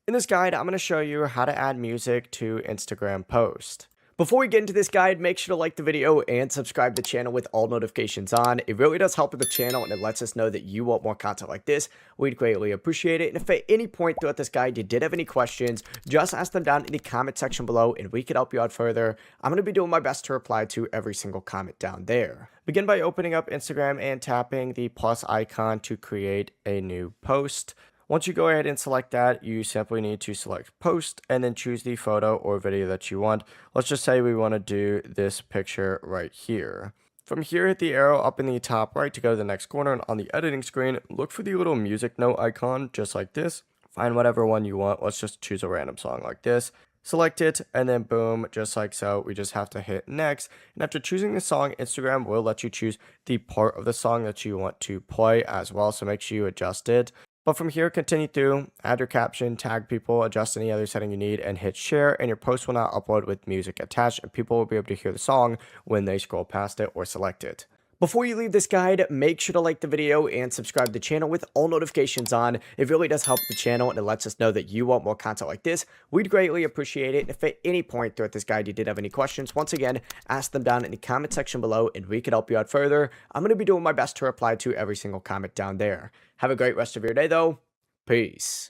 In this guide, I'm going to show you how to add music to Instagram post. Before we get into this guide, make sure to like the video and subscribe to the channel with all notifications on. It really does help with the channel and it lets us know that you want more content like this. We'd greatly appreciate it. And if at any point throughout this guide you did have any questions, just ask them down in the comment section below and we could help you out further. I'm going to be doing my best to reply to every single comment down there. Begin by opening up Instagram and tapping the plus icon to create a new post. Once you go ahead and select that, you simply need to select post and then choose the photo or video that you want. Let's just say we want to do this picture right here. From here, hit the arrow up in the top right to go to the next corner, and on the editing screen, look for the little music note icon just like this. Find whatever one you want. Let's just choose a random song like this. Select it, and then boom, just like so, we just have to hit next. And after choosing the song, Instagram will let you choose the part of the song that you want to play as well, so make sure you adjust it. But from here, continue through, add your caption, tag people, adjust any other setting you need, and hit share, and your post will now upload with music attached, and people will be able to hear the song when they scroll past it or select it. Before you leave this guide, make sure to like the video and subscribe to the channel with all notifications on. It really does help the channel and it lets us know that you want more content like this. We'd greatly appreciate it. And if at any point throughout this guide you did have any questions, once again, ask them down in the comment section below and we could help you out further. I'm going to be doing my best to reply to every single comment down there. Have a great rest of your day though. Peace.